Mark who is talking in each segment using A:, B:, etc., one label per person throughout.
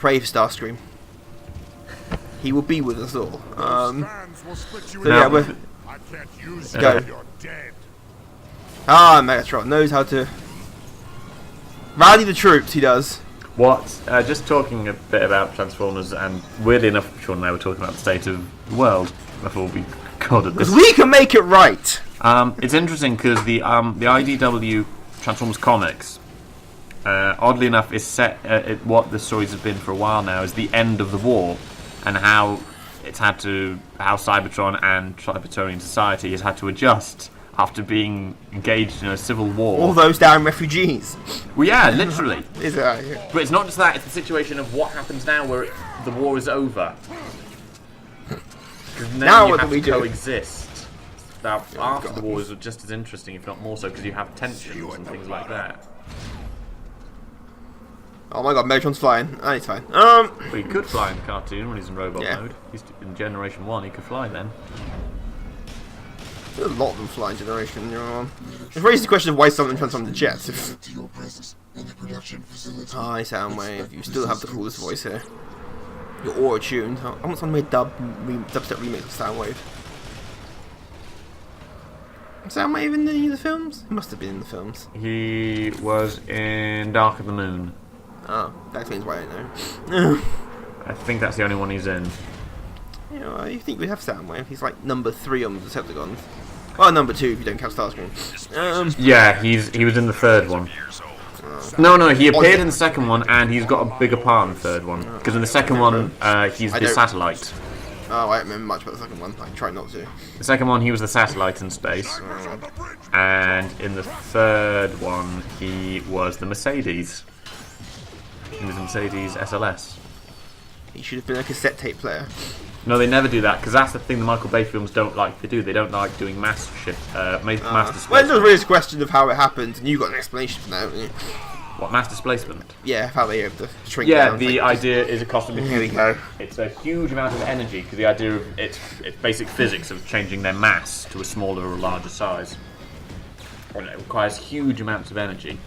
A: pray for Starscream. He will be with us all. We're... Go. Megatron knows how to rally the troops, he does.
B: Just talking a bit about Transformers, and weirdly enough, Sean and I were talking about the state of the world before we got at this.
A: Because we can make it right!
B: It's interesting because the IDW Transformers comics, oddly enough, is set what the stories have been for a while now, is the end of the war, and how Cybertron and Cybertronian society has had to adjust after being engaged in a civil war.
A: All those damn refugees.
B: Well, yeah, literally.
A: Is it?
B: But it's not just that, it's the situation of what happens now where the war is over. Because now you have to coexist. Now, after the war is just as interesting, if not more so, because you have tensions and things like that.
A: Oh my god, Megatron's flying. Oh, he's fine.
B: Well, he could fly in the cartoon when he's in robot mode. He's in Generation 1, he could fly then.
A: There's a lot of them fly in Generation. It raises the question of why some of them transform into jets. Hi, Soundwave. You still have the coolest voice here. You're auto-tuned. I want someone to make a dubstep remix of Soundwave. Soundwave in any of the films? He must have been in the films.
B: He was in Dark of the Moon.
A: Oh, that explains why I know.
B: I think that's the only one he's in.
A: You know, you think we'd have Soundwave? He's like number 3 on the Decepticons. Well, number 2 if you don't count Starscream.
B: Yeah, he was in the third one. No, he appeared in the second one, and he's got a bigger part in the third one. Because in the second one, he's the satellite.
A: Oh, I don't remember much about the second one. I try not to.
B: The second one, he was the satellite in space. And in the third one, he was the Mercedes. He was the Mercedes SLS.
A: He should have been a cassette tape player.
B: No, they never do that, because that's the thing the Michael Bay films don't like to do. They don't like doing mass displacement.
A: Well, there's really a question of how it happened, and you got an explanation for that, haven't you?
B: What, mass displacement?
A: Yeah, how they have to shrink down.
B: Yeah, the idea is a cosmic.
A: Here we go.
B: It's a huge amount of energy, because the idea of it's basic physics of changing their mass to a smaller or larger size. And it requires huge amounts of energy.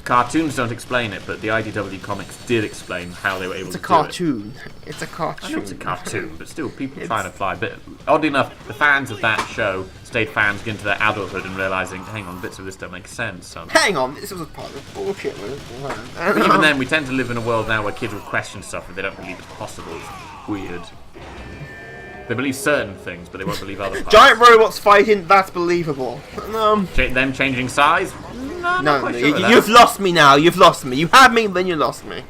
B: Cartoons don't explain it, but the IDW comics did explain how they were able to do it.
A: It's a cartoon. It's a cartoon.
B: I know it's a cartoon, but still, people trying to fly. But oddly enough, the fans of that show stayed fans into their adulthood and realising, hang on, bits of this don't make sense. So.
A: Hang on, this was a part of bullshit.
B: But even then, we tend to live in a world now where kids will question stuff if they don't believe it's possible. It's weird. They believe certain things, but they won't believe other parts.
A: Giant robots fighting, that's believable.
B: Them changing size? No,
A: you've lost me now. You've lost me. You had me, then you lost me.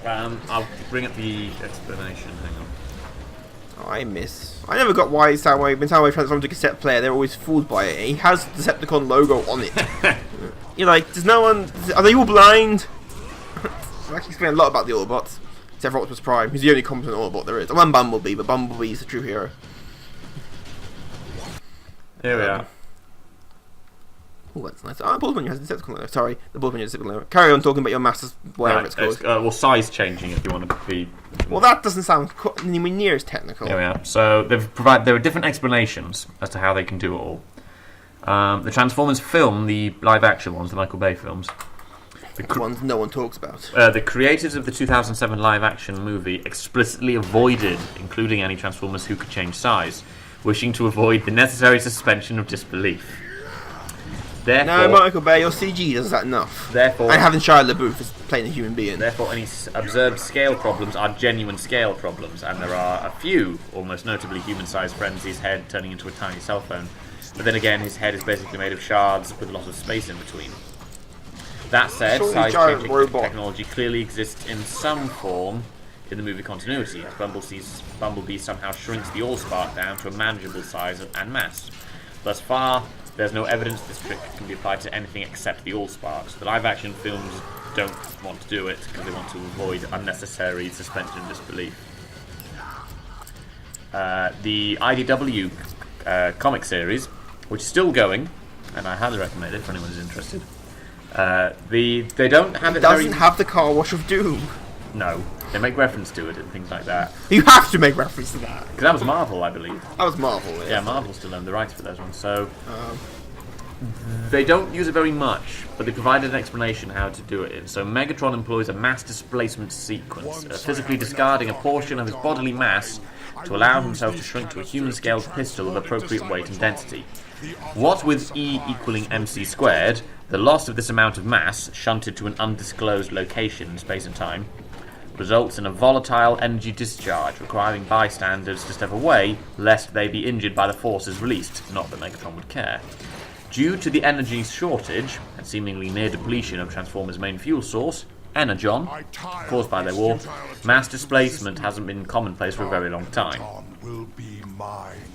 B: I'll bring up the explanation. Hang on.
A: I never got why Soundwave, when Soundwave transforms to a cassette player, they're always fooled by it. He has the Decepticon logo on it. You're like, does no one... Are they all blind? I actually explain a lot about the Autobots. Except for Optimus Prime. He's the only competent Autobot there is. I want Bumblebee, but Bumblebee is the true hero.
B: Here we are.
A: Oh, that's nice. Oh, Bullsman has the Decepticon logo. Sorry, the Bullsman has the Decepticon logo. Carry on talking about your Masters, whatever it's called.
B: Well, size changing if you want to be...
A: Well, that doesn't sound anywhere near as technical.
B: Here we are. So, there are different explanations as to how they can do it all. The Transformers film, the live-action ones, the Michael Bay films...
A: The ones no one talks about.
B: The creators of the 2007 live-action movie explicitly avoided including any Transformers who could change size, wishing to avoid the necessary suspension of disbelief. Therefore,
A: no, Michael Bay, your CG does that enough.
B: Therefore,
A: and having Shia LaBeouf as playing a human being.
B: Therefore, any observed scale problems are genuine scale problems, and there are a few, almost notably human-sized Frenzy's head turning into a tiny cell phone. But then again, his head is basically made of shards with a lot of space in between. That said, size-changing technology clearly exists in some form in the movie continuity, as Bumblebee somehow shrinks the Allspark down to a manageable size and mass. Thus far, there's no evidence this trick can be applied to anything except the Allsparks. The live-action films don't want to do it because they want to avoid unnecessary suspension of disbelief. The IDW comic series, which is still going, and I highly recommend it for anyone who's interested. They don't have it.
A: Doesn't have the car wash of doom.
B: No, they make reference to it and things like that.
A: You have to make reference to that.
B: Because that was Marvel, I believe.
A: That was Marvel.
B: Yeah, Marvel still owned the rights for those ones. So They don't use it very much, but they provided an explanation how to do it in. So Megatron employs a mass displacement sequence, physically discarding a portion of his bodily mass to allow himself to shrink to a human-scaled pistol of appropriate weight and density. What with E equaling mc squared, the loss of this amount of mass, shunted to an undisclosed location in space and time, results in a volatile energy discharge, requiring bystanders to step away lest they be injured by the forces released, not that Megatron would care. Due to the energy shortage and seemingly near depletion of Transformers' main fuel source, Energon, caused by their war, mass displacement hasn't been commonplace for a very long time.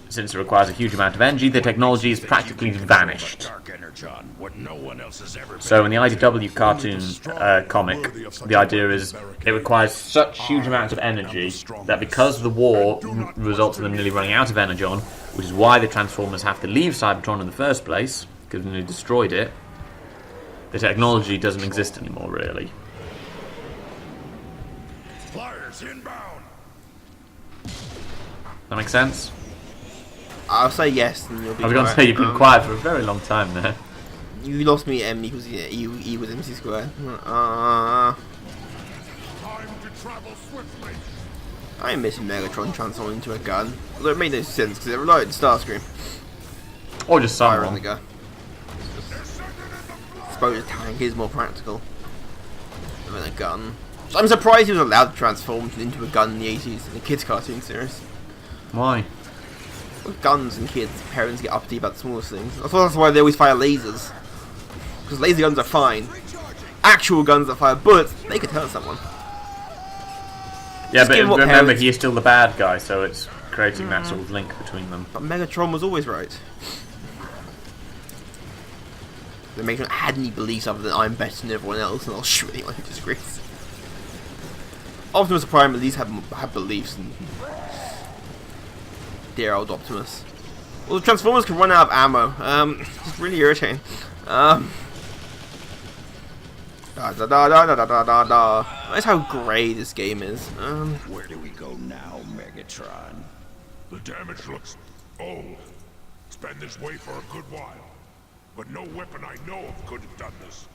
B: Since it requires a huge amount of energy, the technology is practically vanished. So in the IDW cartoon comic, the idea is it requires such huge amounts of energy that because the war results in them nearly running out of Energon, which is why the Transformers have to leave Cybertron in the first place, because they destroyed it, the technology doesn't exist anymore, really.
C: Flyers inbound.
B: That make sense?
A: I'll say yes, and you'll be
B: I was going to say you've been quiet for a very long time there.
A: You lost me at M equals E with MC squared.
C: Time to travel swiftly.
A: I'm missing Megatron transforming into a gun. Although it made no sense because it relied on Starscream.
B: Or just
A: Fire on the
B: someone.
A: gun. I suppose a tank is more practical than a gun. So I'm surprised he was allowed to transform into a gun in the 80s in the kids' cartoon series.
B: Why?
A: With guns and kids, parents get uppity about the smallest things. I thought that's why they always fire lasers. Because laser guns are fine. Actual guns that fire bullets, they could hurt someone.
B: Yeah,
A: Just
B: but
A: give what
B: remember,
A: parents-
B: he is still the bad guy, so it's creating that sort of link between them.
A: But Megatron was always right. The Megatron had any beliefs other than I'm better than everyone else and I'll shoot anyone who disagrees. Optimus Prime at least had beliefs and dear old Optimus. Well, the Transformers can run out of ammo. It's really irritating. Da da da da da da da da. That's how grey this game is.
C: Where do we go now, Megatron? The damage looks old. It's been this way for a good while. But no weapon I know of could have done this.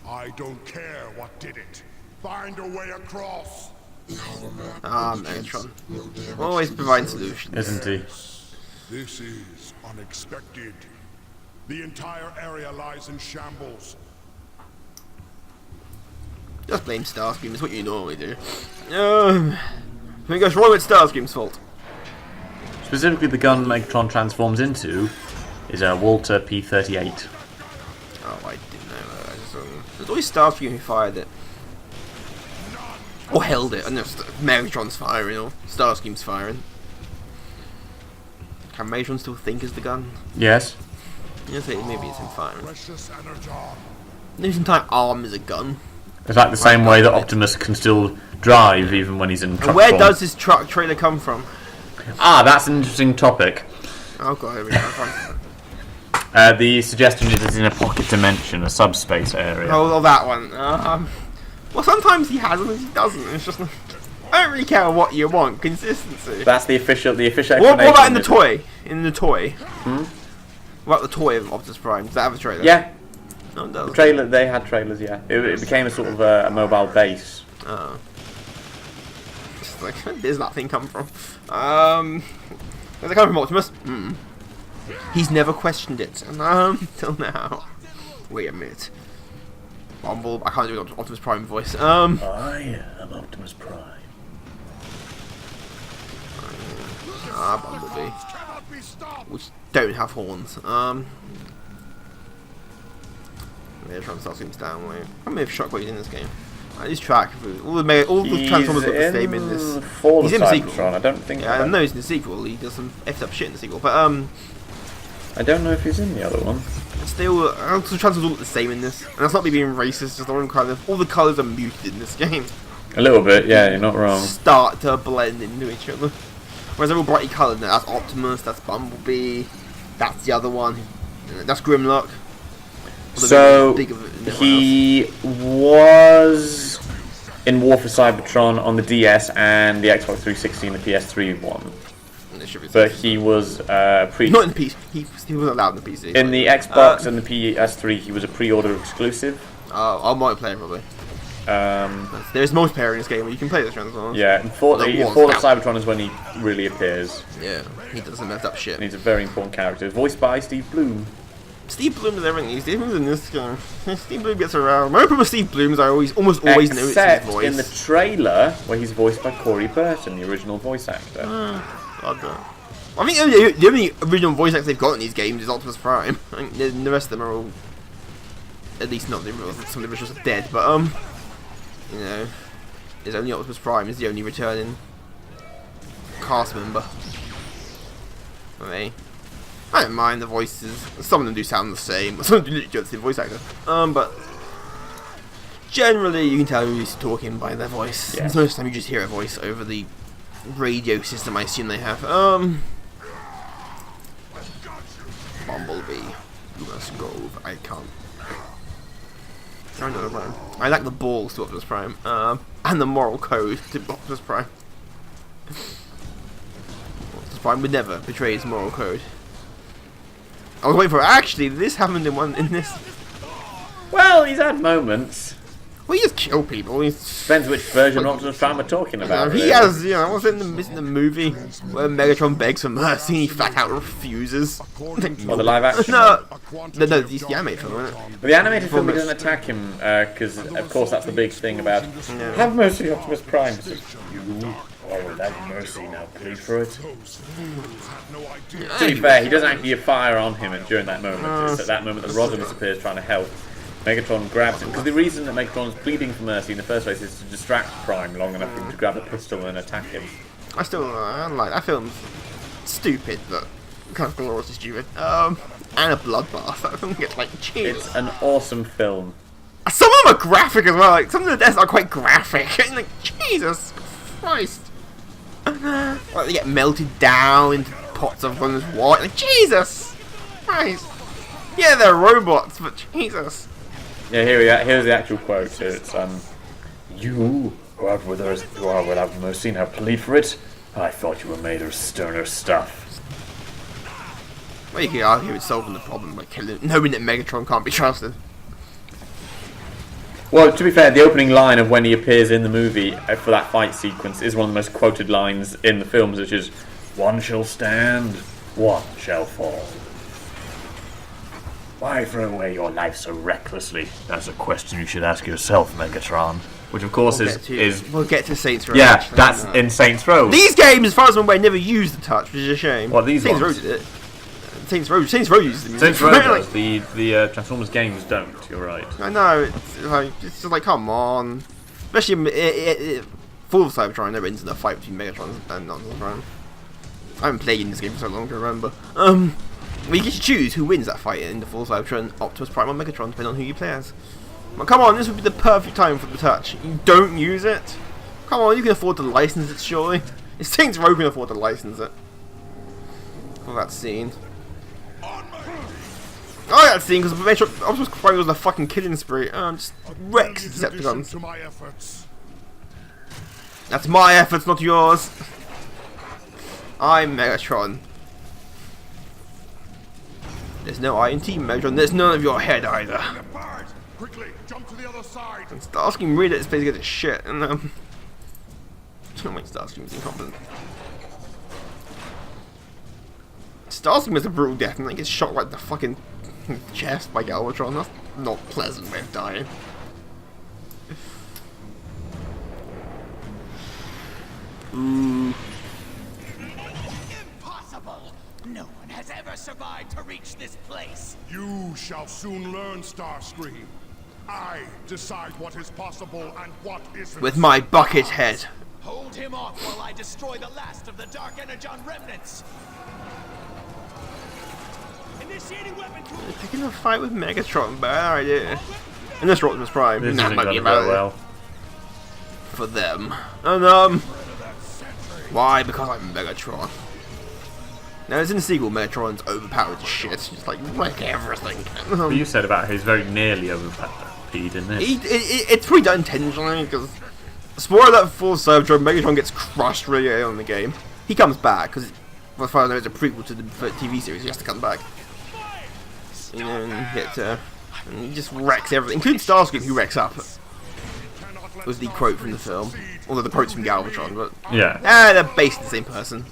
C: I don't care what did it. Find a way across.
A: Megatron. Always providing solutions.
B: Isn't he?
C: This is unexpected. The entire area lies in shambles.
A: Just blame Starscream, it's what you normally do. I think goes wrong with Starscream's fault.
B: Specifically, the gun Megatron transforms into is a Walter P-38.
A: Oh, I didn't know that. It was always Starscream who fired it. Or held it. I know Megatron's firing or Starscream's firing. Can Megatron still think as the gun?
B: Yes.
A: Yes, maybe it's him firing.
C: Precious Energon.
A: Maybe his entire arm is a gun.
B: It's like the same way that Optimus can still drive even when he's in truck
A: And where
B: form.
A: does this truck trailer come from?
B: Ah, that's an interesting topic.
A: Oh god, here we go.
B: The suggestion is it's in a pocket dimension, a subspace area.
A: Oh, that one. Well, sometimes he has and he doesn't. It's just like, I don't really care what you want. Consistency.
B: That's the official
A: What
B: explanation.
A: about in the toy? In the toy? What about the toy of Optimus Prime? Does that have a trailer?
B: Yeah,
A: No, it doesn't.
B: they had trailers. Yeah, it became a sort of a mobile base.
A: Oh. Just like, where does that thing come from? Does it come from Optimus? He's never questioned it. Till now. Wait a minute. Bumble. I can't do an Optimus Prime voice.
B: I am Optimus Prime.
A: Bumblebee.
C: Cannot be stopped.
A: Which don't have horns. They're trying to start things down. Wait. How many Shockwaves in this game? I lose track of all the Transformers look the same in this.
B: Fall
A: He's
B: of
A: in the sequel.
B: Cybertron. I don't think.
A: Yeah, I know he's in the sequel. He does some effed up shit in the sequel, but
B: I don't know if he's in the other one.
A: still, the Transformers all look the same in this. And that's not me being racist. Just all the colours are muted in this game.
B: A little bit, yeah. You're not wrong.
A: Start to blend into each other. Whereas they're all brightly coloured. That's Optimus. That's Bumblebee. That's the other one. That's Grimlock.
B: So he was in War for Cybertron on the DS and the Xbox 360 and the PS3 one.
A: It should be
B: but he was
A: not in the PC. He wasn't allowed in the PC.
B: in the Xbox and the PS3. He was a pre-order exclusive.
A: Oh, multiplayer probably. There's multiplayer in this game where you can play the Transformers.
B: Yeah, and Fall of Cybertron is when he really appears.
A: Yeah, he doesn't mess up shit.
B: And he's a very important character. Voiced by Steve Bloom.
A: Steve Bloom is everything. Steve Bloom's in this game. Steve Bloom gets around. My problem with Steve Bloom is I almost always know it's his voice.
B: In the trailer, where he's voiced by Corey Burton, the original voice actor.
A: I think the only original voice actor they've got in these games is Optimus Prime. I think the rest of them are all, at least not the originals. Some of the originals are dead, but you know, there's only Optimus Prime is the only returning cast member. I don't mind the voices. Some of them do sound the same. Some of them do just the voice actor. But generally, you can tell who's talking by their voice. Yeah. Most of the time, you just hear a voice over the radio system. I assume they have. Bumblebee, you must go. I can't. I like the balls to Optimus Prime, and the moral code to Optimus Prime. Optimus Prime would never betray his moral code. I was waiting for it. Actually, this happened in this.
B: Well, he's had moments.
A: Well, he just kill people.
B: Depends which version of Optimus Prime we're talking about.
A: He has, you know, was in the movie where Megatron begs for mercy and he flat out refuses.
B: Or the live action?
A: No, it's the animated film, isn't it?
B: But the animated film, he doesn't attack him, because, of course, that's the big thing about have mercy, Optimus Prime. You are without mercy, now plead for it. To be fair, he doesn't actually fire on him during that moment. It's at that moment that Rodimus appears trying to help. Megatron grabs him, because the reason that Megatron is pleading for mercy in the first place is to distract Prime long enough for him to grab a pistol and attack him.
A: I don't like that film's stupid, but kind of gloriously stupid. And a bloodbath. That film gets like cheers.
B: It's an awesome film.
A: Some of them are graphic as well. Like some of the deaths are quite graphic. And like Jesus Christ, like they get melted down into pots of runner's water. Like Jesus Christ. Yeah, they're robots, but Jesus.
B: Yeah, here's the actual quote. It's you who are without mercy now plead for it. I thought you were made of sterner stuff.
A: Well, you could argue it's solving the problem by knowing that Megatron can't be trusted.
B: Well, to be fair, the opening line of when he appears in the movie for that fight sequence is one of the most quoted lines in the films, which is, "One shall stand, one shall fall." Why throw away your life so recklessly? That's a question you should ask yourself, Megatron. Which, of course,
A: we'll get to Saints Row.
B: Yeah,
A: actually,
B: that's in Saints Row.
A: These games, as far as I'm aware, never used the touch, which is a shame.
B: What, these
A: Saints
B: ones?
A: Row did it. Saints Row used the
B: Saints Row does. The Transformers games don't. You're right.
A: I know. It's just like, come on. Especially Fall of Cybertron, never ends in a fight between Megatron and Optimus Prime. I haven't played in this game for so long to remember. We get to choose who wins that fight in the Fall of Cybertron, Optimus Prime or Megatron, depending on who you play as. Well, come on, this would be the perfect time for the touch. You don't use it. Come on, you can afford to license it, surely. If Saints Row can afford to license it. For that scene. Oh, that scene, because Optimus Prime was a fucking killing spree. Just wrecks Decepticons. That's my efforts, not yours. I'm Megatron. There's no I in Team Megatron. There's none of your head either.
C: Quickly, jump to the other side.
A: And Starscream really is basically gets shit, and I don't like Starscream's incompetent. Starscream is a brutal death, and then gets shot right in the fucking chest by Galvatron. That's not a pleasant way of dying. Ooh.
D: Impossible! No one has ever survived to reach this place.
C: You shall soon learn, Starscream. I decide what is possible and what isn't.
A: With my bucket head.
D: Hold him off while I destroy the last of the Dark Energon remnants. Initiating weapon tool.
A: Picking a fight with Megatron, bad idea. And this Optimus Prime.
B: This
A: that
B: isn't
A: might
B: going
A: be
B: to go
A: about
B: well.
A: For them. And why? Because I'm Megatron. Now, as in the sequel, Megatron's overpowered as shit. Just like wreck everything.
B: But you said about he's very nearly overpowered in this.
A: It's pretty done intentionally because spoiler alert for Cybertron, Megatron gets crushed really early on in the game. He comes back because as far as I know, it's a prequel to the TV series. He has to come back. And then and he just wrecks everything, including Starscream, who wrecks up. Was the quote from the film. Although the quote's from Galvatron, but
B: Yeah.
A: they're basically the same person.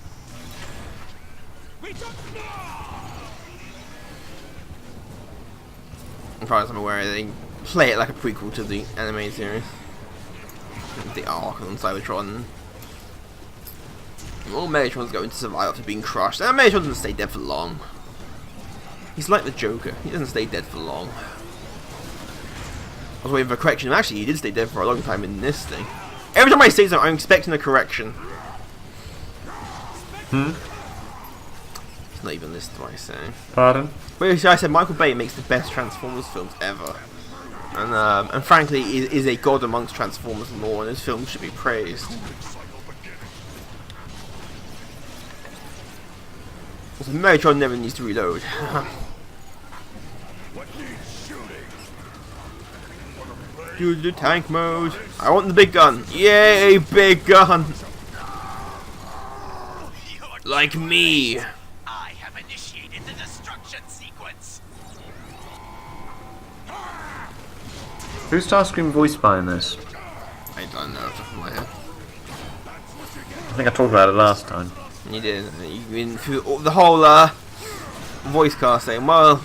A: As far as I'm aware, they play it like a prequel to the animated series. The arc on Cybertron. Well, Megatron's going to survive after being crushed. And Megatron doesn't stay dead for long. He's like the Joker. He doesn't stay dead for long. I was waiting for a correction. Actually, he did stay dead for a long time in this thing. Every time I say something, I'm expecting a correction. It's not even listed what I say.
B: Pardon?
A: But I said Michael Bay makes the best Transformers films ever. And frankly, is a god amongst Transformers lore, and his films should be praised. Also, Megatron never needs to reload. Do the tank mode. I want the big gun. Yay, big gun. Like me.
D: I have initiated the destruction sequence.
B: Who's Starscream voiced by in this?
A: I don't know off the top of my head.
B: I think I talked about it last time.
A: You did. You went through the whole voice cast saying, well,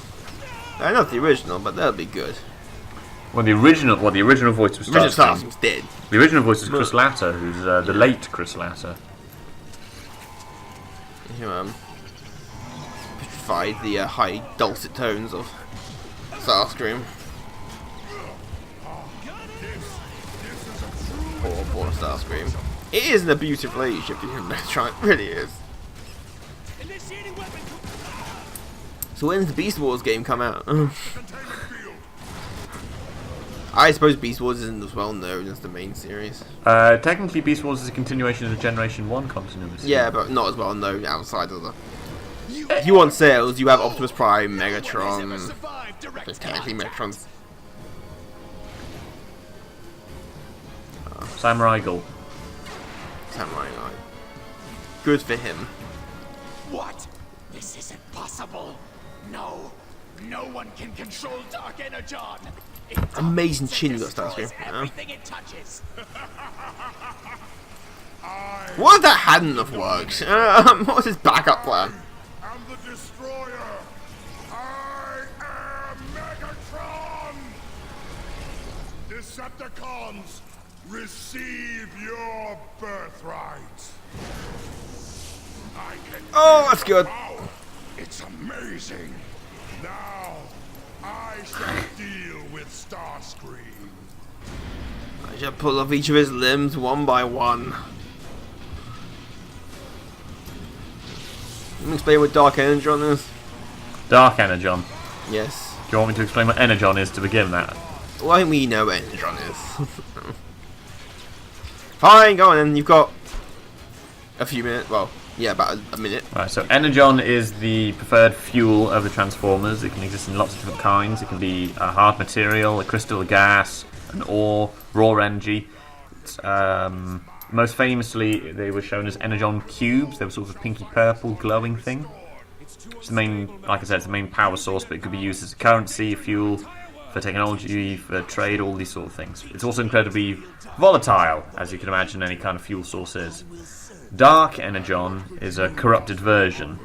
A: not the original, but that'll be good.
B: Well, the original voice was
A: The original
B: Starscream.
A: Starscream's dead.
B: The original voice was Chris Latta, who's the late Chris Latta.
A: Who petrified the high dulcet tones of Starscream. Poor Starscream. It is an abusive relationship between Megatron, it really is. So when's the Beast Wars game come out? I suppose Beast Wars isn't as well known as the main series.
B: Technically, Beast Wars is a continuation of the Generation 1 continuity.
A: Yeah, but not as well known outside of the... If you want sales, you have Optimus Prime, Megatron... So technically Megatron's...
B: Samurai Gold.
A: Samurai Knight. Good for him.
D: What? This isn't possible. No. No one can control Dark Energon.
A: Amazing chin you got, Starscream.
D: Everything it touches.
A: What if that hadn't have worked? What was his backup plan?
C: I'm the destroyer. I am Megatron. Decepticons, receive your birthright. I can
A: Oh, that's good.
C: Wow, it's amazing. Now I shall deal with Starscream.
A: I shall pull off each of his limbs one by one. Let me explain what Dark Energon is.
B: Dark Energon.
A: Yes.
B: Do you want me to explain what Energon is to begin that?
A: Well, I think we know what Energon is. Fine, go on then. You've got a few minutes. Well, yeah, about a minute.
B: Right, so Energon is the preferred fuel of the Transformers. It can exist in lots of different kinds. It can be a hard material, a crystal, a gas, an ore, raw energy. Most famously, they were shown as Energon cubes. They were sort of pinky purple glowing thing. It's the main, like I said, it's the main power source, but it could be used as a currency, fuel, for technology, for trade, all these sort of things. It's also incredibly volatile, as you can imagine any kind of fuel source is. Dark Energon is a corrupted version,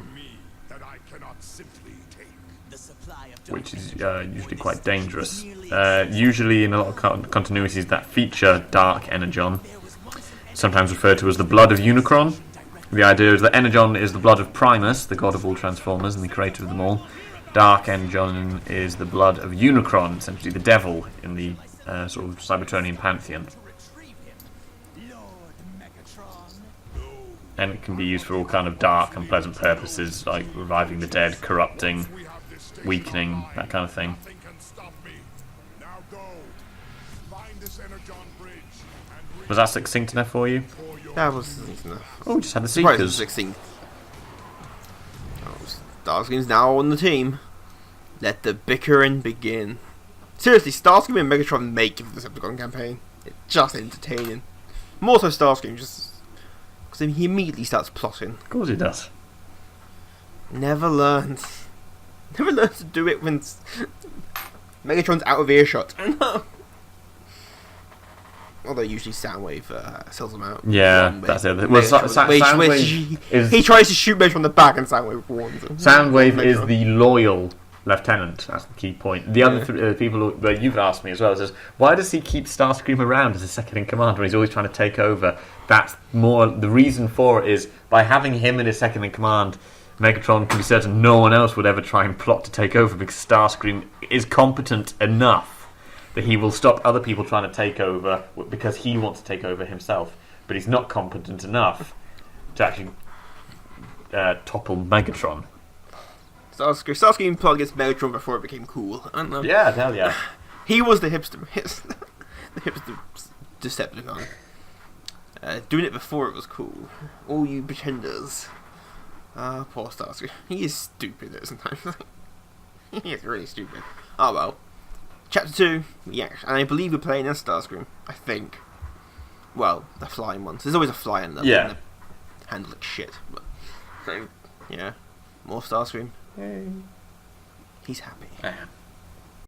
B: which is usually quite dangerous. Usually in a lot of continuities that feature Dark Energon, sometimes referred to as the blood of Unicron. The idea is that Energon is the blood of Primus, the god of all Transformers and the creator of them all. Dark Energon is the blood of Unicron, essentially the devil in the sort of Cybertronian pantheon. And it can be used for all kind of dark and pleasant purposes, like reviving the dead, corrupting, weakening, that kind of thing. Was that succinct enough for you?
A: That was succinct enough.
B: Oh, we just had the
A: Surprised it was
B: Seekers.
A: succinct. Starscream's now on the team. Let the bickering begin. Seriously, Starscream and Megatron make the Decepticon campaign. It's just entertaining. More so Starscream, just because he immediately starts plotting.
B: Of course it does.
A: Never learned. Never learned to do it when Megatron's out of earshot. Although usually Soundwave sells them out.
B: Yeah, that's it. Well,
A: he tries to shoot Megatron on the back and Soundwave warns him.
B: Soundwave is the loyal lieutenant. That's the key point. The other people that you've asked me as well is, why does he keep Starscream around as a second in command when he's always trying to take over? That's more the reason for it is by having him in his second in command, Megatron can be certain no one else would ever try and plot to take over because Starscream is competent enough that he will stop other people trying to take over because he wants to take over himself, but he's not competent enough to actually topple Megatron.
A: Starscream plot against Megatron before it became cool. I don't know.
B: Yeah, hell yeah.
A: He was the hipster, the hipster Decepticon. Doing it before it was cool. All you pretenders. Poor Starscream. He is stupid though sometimes. He is really stupid. Oh well. Chapter 2, yeah, and I believe we're playing as Starscream. I think. Well, the flying ones. There's always a fly in them.
B: Yeah.
A: And they handle like shit. But, so, yeah. More Starscream. Yay. He's happy.
B: Yeah.